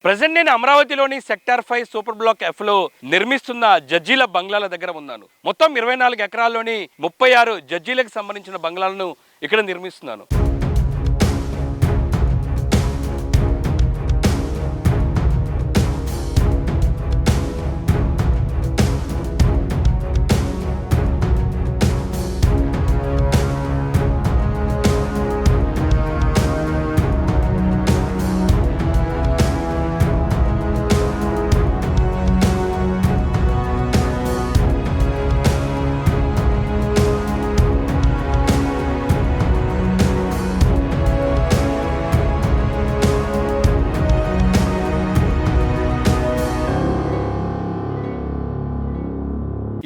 Present నేను అమరావతిలోని sector 5 super block F లో నిర్మిస్తున్న జడ్జీల బంగ్లాల దగ్గర ఉన్నాను. మొత్తం 24 ఎకరాల్లోని 36 జడ్జీలకు సంబంధించిన బంగ్లాలను ఇక్కడ నిర్మిస్తున్నాను.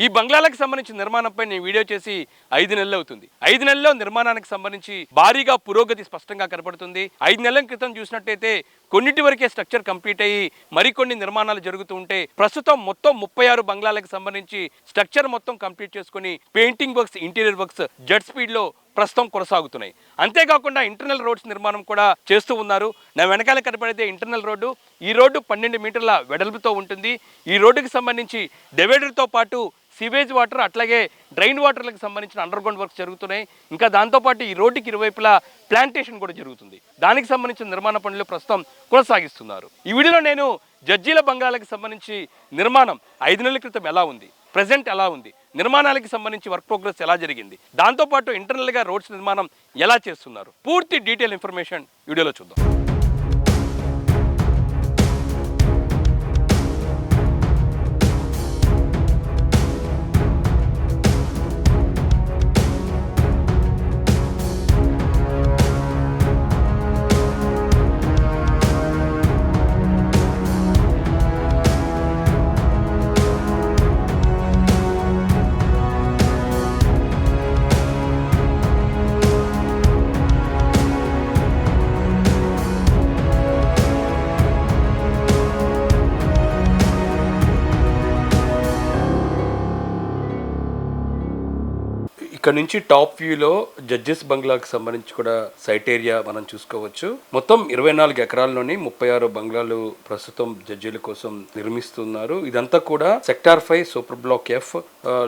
ఈ బంగ్లాలకు సంబంధించిన నిర్మాణంపై నేను వీడియో చేసి 5 నెలలు అవుతుంది. 5 నెలల్లో నిర్మాణానికి సంబంధించి భారీగా పురోగతి స్పష్టంగా కనపడుతుంది. 5 నెలల క్రితం చూసినట్టయితే కొన్నిటి వరకే స్ట్రక్చర్ కంప్లీట్ అయ్యి మరికొన్ని నిర్మాణాలు జరుగుతూ ఉంటే ప్రస్తుతం మొత్తం 36 బంగ్లాలకు సంబంధించి స్ట్రక్చర్ మొత్తం కంప్లీట్ చేసుకుని painting works, interior works jet speed లో ప్రస్తుతం కొనసాగుతున్నాయి. అంతేకాకుండా ఇంటర్నల్ రోడ్స్ నిర్మాణం కూడా చేస్తూ ఉన్నారు. నా వెనకాల కనపడితే ఇంటర్నల్ రోడ్డు. ఈ రోడ్డు 12 మీటర్ల వెడల్పుతో ఉంటుంది. ఈ రోడ్డుకి సంబంధించి డివైడర్తో పాటు సీవేజ్ వాటర్, అట్లాగే డ్రైన్ వాటర్లకు సంబంధించిన అండర్ గ్రౌండ్ వర్క్స్ జరుగుతున్నాయి. ఇంకా దాంతోపాటు ఈ రోడ్డుకి ఇరువైపులా ప్లాంటేషన్ కూడా జరుగుతుంది. దానికి సంబంధించిన నిర్మాణ పనులు ప్రస్తుతం కొనసాగిస్తున్నారు. ఈ వీడియోలో నేను జడ్జీల బంగ్లాలకు సంబంధించి నిర్మాణం 5 నెలల క్రితం ఎలా ఉంది, ప్రజెంట్ ఎలా ఉంది, నిర్మాణాలకు సంబంధించి వర్క్ ప్రోగ్రెస్ ఎలా జరిగింది, దాంతోపాటు ఇంటర్నల్గా రోడ్స్ నిర్మాణం ఎలా చేస్తున్నారు, పూర్తి డీటెయిల్ ఇన్ఫర్మేషన్ వీడియోలో చూద్దాం. ఇక్కడ నుంచి టాప్ వ్యూలో జడ్జెస్ బంగ్లాకి సంబంధించి కూడా సైట్ ఏరియా మనం చూసుకోవచ్చు. మొత్తం 24 ఎకరాల్లోని 36 బంగ్లాలు ప్రస్తుతం జడ్జీల కోసం నిర్మిస్తున్నారు. ఇదంతా కూడా సెక్టార్ 5 సూపర్ బ్లాక్ ఎఫ్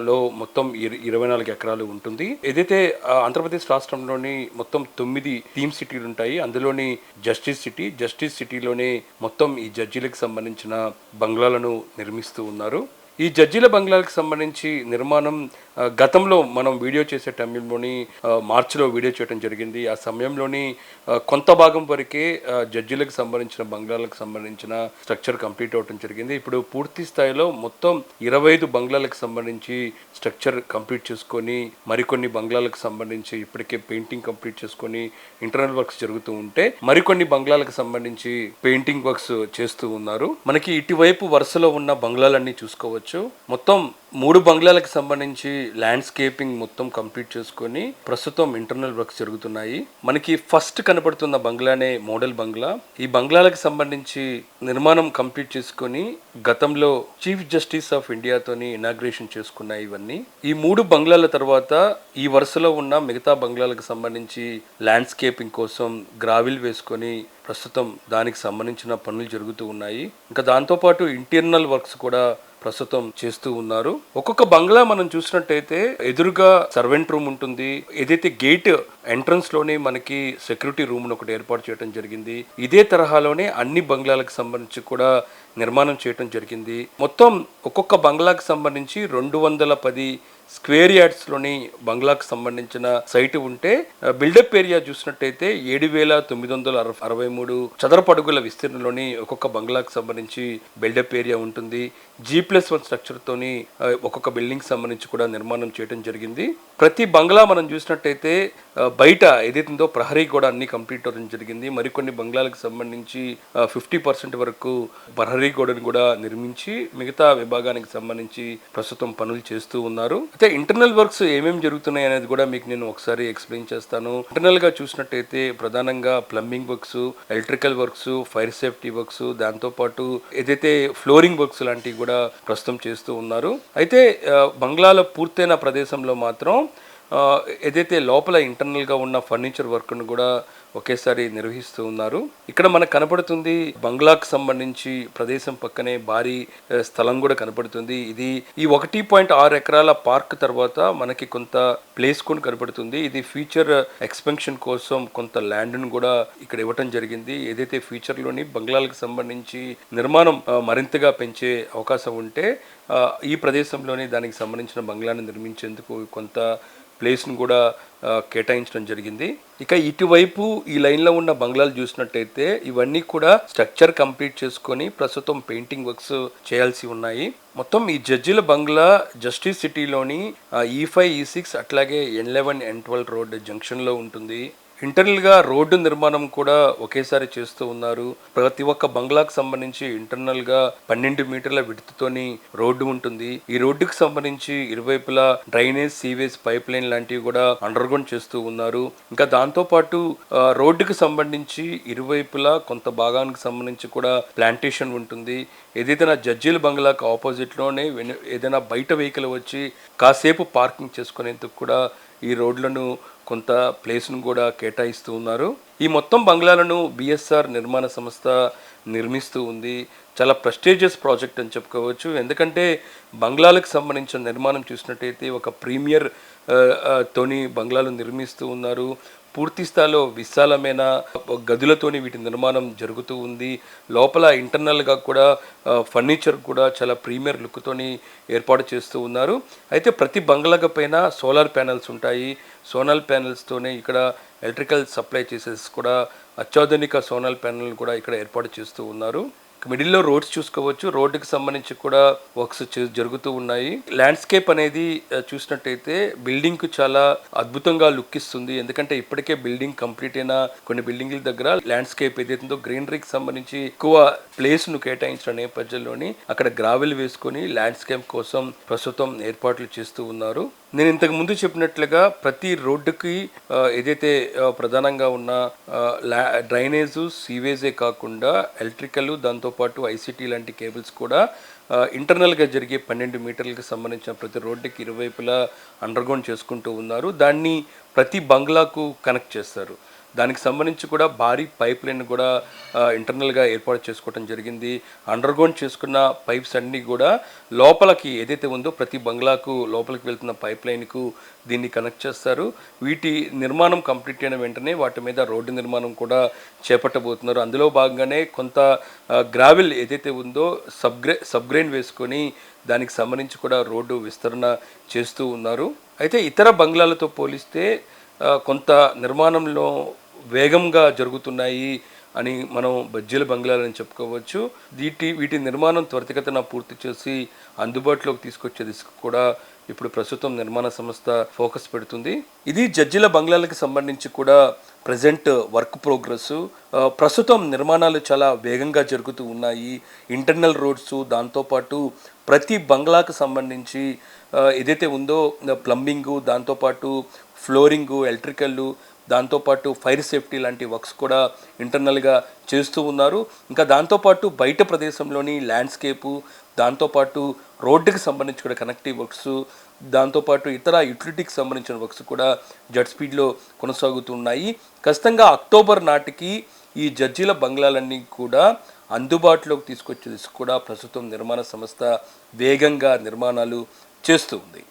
లో మొత్తం 24 ఎకరాలు ఉంటుంది. ఏదైతే ఆంధ్రప్రదేశ్ రాష్ట్రంలోని మొత్తం 9 థీమ్ సిటీలు ఉంటాయి. అందులోని జస్టిస్ సిటీలోనే మొత్తం ఈ జడ్జీలకు సంబంధించిన బంగ్లాలను నిర్మిస్తూ ఉన్నారు. ఈ జడ్జీల బంగ్లాలకు సంబంధించి నిర్మాణం గతంలో మనం వీడియో చేసే టైంలోని మార్చిలో వీడియో చేయడం జరిగింది. ఆ సమయంలోని కొంత భాగం వరకే జడ్జీలకు సంబంధించిన బంగ్లాలకు సంబంధించిన స్ట్రక్చర్ కంప్లీట్ అవ్వడం జరిగింది. ఇప్పుడు పూర్తి స్థాయిలో మొత్తం 25 బంగ్లాలకు సంబంధించి స్ట్రక్చర్ కంప్లీట్ చేసుకొని మరికొన్ని బంగ్లాలకు సంబంధించి ఇప్పటికే పెయింటింగ్ కంప్లీట్ చేసుకొని ఇంటర్నల్ వర్క్స్ జరుగుతూ ఉంటే మరికొన్ని బంగ్లాలకు సంబంధించి పెయింటింగ్ వర్క్స్ చేస్తూ ఉన్నారు. మనకి ఇటువైపు వరుసలో ఉన్న బంగ్లాలన్నీ చూసుకోవచ్చు. మొత్తం 3 బంగ్లాలకు సంబంధించి ల్యాండ్స్కేపింగ్ మొత్తం కంప్లీట్ చేసుకొని ప్రస్తుతం ఇంటర్నల్ వర్క్స్ జరుగుతున్నాయి. మనకి ఫస్ట్ కనపడుతున్న బంగ్లానే మోడల్ బంగ్లా. ఈ బంగ్లాలకు సంబంధించి నిర్మాణం కంప్లీట్ చేసుకొని గతంలో చీఫ్ జస్టిస్ ఆఫ్ ఇండియాతోని ఇనాగ్రేషన్ చేసుకున్నాయి ఇవన్నీ. ఈ 3 బంగ్లాల తర్వాత ఈ వరుసలో ఉన్న మిగతా బంగ్లాలకు సంబంధించి ల్యాండ్స్కేపింగ్ కోసం గ్రావిల్ వేసుకొని ప్రస్తుతం దానికి సంబంధించిన పనులు జరుగుతూ ఉన్నాయి. ఇంకా దాంతోపాటు ఇంటర్నల్ వర్క్స్ కూడా ప్రస్తుతం చేస్తూ ఉన్నారు. ఒక్కొక్క బంగ్లా మనం చూసినట్టయితే ఎదురుగా సర్వెంట్ రూమ్ ఉంటుంది. ఏదైతే గేట్ ఎంట్రన్స్ లోనే మనకి సెక్యూరిటీ రూమ్ ఒకటి ఏర్పాటు చేయడం జరిగింది. ఇదే తరహాలోనే అన్ని బంగ్లాలకు సంబంధించి కూడా నిర్మాణం చేయడం జరిగింది. మొత్తం ఒక్కొక్క బంగ్లాకు సంబంధించి 210 స్క్వేర్ యార్డ్స్లోని బంగ్లాకు సంబంధించిన సైట్ ఉంటే బిల్డప్ ఏరియా చూసినట్టయితే 7,963 చదరపు అడుగుల విస్తీర్ణంలోని ఒక్కొక్క బంగ్లాకు సంబంధించి బిల్డప్ ఏరియా ఉంటుంది. G+1 స్ట్రక్చర్తోని ఒక్కొక్క బిల్డింగ్ సంబంధించి కూడా నిర్మాణం చేయడం జరిగింది. ప్రతి బంగ్లా మనం చూసినట్టయితే బయట ఏదైతుందో ప్రహరీ కూడా అన్ని కంప్లీట్ అవ్వడం జరిగింది. మరికొన్ని బంగ్లాలకు సంబంధించి 50% వరకు ప్రహరీ గోడను కూడా నిర్మించి మిగతా విభాగానికి సంబంధించి ప్రస్తుతం పనులు చేస్తూ ఉన్నారు. అయితే ఇంటర్నల్ వర్క్స్ ఏమేమి జరుగుతున్నాయి అనేది కూడా మీకు నేను ఒకసారి ఎక్స్ప్లెయిన్ చేస్తాను. ఇంటర్నల్ గా చూసినట్టయితే ప్రధానంగా plumbing works, electrical works, fire safety works, దాంతోపాటు ఏదైతే ఫ్లోరింగ్ వర్క్స్ లాంటివి కూడా ప్రస్తుతం చేస్తూ ఉన్నారు. అయితే బంగ్లాలో పూర్తయిన ప్రదేశంలో మాత్రం ఏదైతే లోపల ఇంటర్నల్గా ఉన్న ఫర్నిచర్ వర్క్ను కూడా ఒకేసారి నిర్వహిస్తూ ఉన్నారు. ఇక్కడ మనకు కనపడుతుంది బంగ్లాకు సంబంధించి ప్రదేశం పక్కనే భారీ స్థలం కూడా కనపడుతుంది. ఇది ఈ 1.6 ఎకరాల పార్క్ తర్వాత మనకి కొంత ప్లేస్ కూడా కనపడుతుంది. ఇది ఫ్యూచర్ ఎక్స్పెన్షన్ కోసం కొంత ల్యాండ్ను కూడా ఇక్కడ ఇవ్వటం జరిగింది. ఏదైతే ఫ్యూచర్లోని బంగ్లాలకు సంబంధించి నిర్మాణం మరింతగా పెంచే అవకాశం ఉంటే ఈ ప్రదేశంలోని దానికి సంబంధించిన బంగ్లాను నిర్మించేందుకు కొంత ప్లేస్ను కూడా కేటాయించడం జరిగింది. ఇక ఇటువైపు ఈ లైన్లో ఉన్న బంగ్లాలు చూసినట్టయితే ఇవన్నీ కూడా స్ట్రక్చర్ కంప్లీట్ చేసుకొని ప్రస్తుతం పెయింటింగ్ వర్క్స్ చేయాల్సి ఉన్నాయి. మొత్తం ఈ జడ్జిల బంగ్లా జస్టిస్ సిటీలోని E5, E6 అట్లాగే N11, N12 రోడ్ జంక్షన్లో ఉంటుంది. ఇంటర్నల్గా రోడ్డు నిర్మాణం కూడా ఒకేసారి చేస్తూ ఉన్నారు. ప్రతి ఒక్క బంగ్లాకు సంబంధించి ఇంటర్నల్గా 12 మీటర్ల విడ్త్తోని రోడ్డు ఉంటుంది. ఈ రోడ్డుకు సంబంధించి ఇరువైపులా డ్రైనేజ్, సీవేజ్ పైప్ లైన్ లాంటివి కూడా అండర్గ్రౌండ్ చేస్తూ ఉన్నారు. ఇంకా దాంతోపాటు రోడ్డుకు సంబంధించి ఇరువైపులా కొంత భాగానికి సంబంధించి కూడా ప్లాంటేషన్ ఉంటుంది. ఏదైతే జడ్జీల బంగ్లాకు ఆపోజిట్లోనే ఏదైనా బయట వెహికల్ వచ్చి కాసేపు పార్కింగ్ చేసుకునేందుకు కూడా ఈ రోడ్లను కొంత ప్లేస్ను కూడా కేటాయిస్తూ ఉన్నారు. ఈ మొత్తం బంగ్లాలను బిఎస్ఆర్ నిర్మాణ సంస్థ నిర్మిస్తూ ఉంది. చాలా ప్రెస్టీజియస్ ప్రాజెక్ట్ అని చెప్పుకోవచ్చు. ఎందుకంటే బంగ్లాలకు సంబంధించిన నిర్మాణం చూసినట్టయితే ఒక ప్రీమియర్ తోని బంగ్లాలు నిర్మిస్తూ ఉన్నారు. పూర్తి స్థాయిలో విశాలమైన గదులతోని వీటి నిర్మాణం జరుగుతూ ఉంది. లోపల ఇంటర్నల్గా కూడా ఫర్నిచర్ కూడా చాలా ప్రీమియర్ లుక్తోని ఏర్పాటు చేస్తూ ఉన్నారు. అయితే ప్రతి బంగ్లాగా పైన సోలార్ ప్యానెల్స్ ఉంటాయి. సోలార్ ప్యానెల్స్తోనే ఇక్కడ ఎలక్ట్రికల్ సప్లై చేసేసి కూడా అత్యాధునిక సోలార్ ప్యానెల్ కూడా ఇక్కడ ఏర్పాటు చేస్తూ ఉన్నారు. మిడిల్లో రోడ్స్ చూసుకోవచ్చు. రోడ్డుకి సంబంధించి కూడా వర్క్స్ జరుగుతూ ఉన్నాయి. ల్యాండ్స్కేప్ అనేది చూసినట్టయితే బిల్డింగ్ కు చాలా అద్భుతంగా లుక్ ఇస్తుంది. ఎందుకంటే ఇప్పటికే బిల్డింగ్ కంప్లీట్ అయిన కొన్ని బిల్డింగ్ల దగ్గర ల్యాండ్స్కేప్ ఏదైతుందో గ్రీనరీకి సంబంధించి ఎక్కువ ప్లేస్ ను కేటాయించిన నేపథ్యంలోని అక్కడ గ్రావెల్ వేసుకొని ల్యాండ్స్కేప్ కోసం ప్రస్తుతం ఏర్పాట్లు చేస్తూ ఉన్నారు. నేను ఇంతకు ముందు చెప్పినట్లుగా ప్రతి రోడ్డుకి ఏదైతే ప్రధానంగా ఉన్న డ్రైనేజు, సీవేజే కాకుండా ఎలక్ట్రికల్, దాంతోపాటు ఐసీటీ లాంటి కేబుల్స్ కూడా ఇంటర్నల్గా జరిగే 12 మీటర్లకు సంబంధించిన ప్రతి రోడ్డుకి ఇరువైపులా అండర్గ్రౌండ్ చేసుకుంటూ ఉన్నారు. దాన్ని ప్రతి బంగ్లాకు కనెక్ట్ చేస్తారు. దానికి సంబంధించి కూడా భారీ పైప్ లైన్ కూడా ఇంటర్నల్గా ఏర్పాటు చేసుకోవడం జరిగింది. అండర్గ్రౌండ్ చేసుకున్న పైప్స్ అన్నీ కూడా లోపలికి ఏదైతే ఉందో ప్రతి బంగ్లాకు లోపలికి వెళ్తున్న పైప్ లైన్కు దీన్ని కనెక్ట్ చేస్తారు. వీటి నిర్మాణం కంప్లీట్ అయిన వెంటనే వాటి మీద రోడ్డు నిర్మాణం కూడా చేపట్టబోతున్నారు. అందులో భాగంగానే కొంత గ్రావెల్ ఏదైతే ఉందో సబ్గ్రెయిన్ వేసుకొని దానికి సంబంధించి కూడా రోడ్డు విస్తరణ చేస్తూ ఉన్నారు. అయితే ఇతర బంగ్లాలతో పోలిస్తే కొంత నిర్మాణంలో వేగంగా జరుగుతున్నాయి అని మనం బజ్జీల బంగ్లాలని చెప్పుకోవచ్చు. వీటి నిర్మాణం త్వరితగతిన పూర్తి చేసి అందుబాటులోకి తీసుకొచ్చే దిశకు కూడా ఇప్పుడు ప్రస్తుతం నిర్మాణ సంస్థ ఫోకస్ పెడుతుంది. ఇది జడ్జిల బంగ్లాలకు సంబంధించి కూడా ప్రజెంట్ వర్క్ ప్రోగ్రెస్. ప్రస్తుతం నిర్మాణాలు చాలా వేగంగా జరుగుతూ ఉన్నాయి. ఇంటర్నల్ రోడ్స్, దాంతోపాటు ప్రతి బంగ్లాకు సంబంధించి ఏదైతే ఉందో ప్లంబింగు, దాంతోపాటు ఫ్లోరింగు, ఎలక్ట్రికల్లు, దాంతోపాటు ఫైర్ సేఫ్టీ లాంటి వర్క్స్ కూడా ఇంటర్నల్గా చేస్తూ ఉన్నారు. ఇంకా దాంతోపాటు బయట ప్రదేశంలోని ల్యాండ్స్కేపు, దాంతోపాటు రోడ్డుకి సంబంధించి కూడా కనెక్టివ్ వర్క్స్, దాంతోపాటు ఇతర యుటిలిటీకి సంబంధించిన వర్క్స్ కూడా జెట్ స్పీడ్లో కొనసాగుతున్నాయి. ఖచ్చితంగా అక్టోబర్ నాటికి ఈ జడ్జీల బంగ్లాలన్నీ కూడా అందుబాటులోకి తీసుకొచ్చే దిశ కూడా ప్రస్తుతం నిర్మాణ సంస్థ వేగంగా నిర్మాణాలు చేస్తూ ఉంది.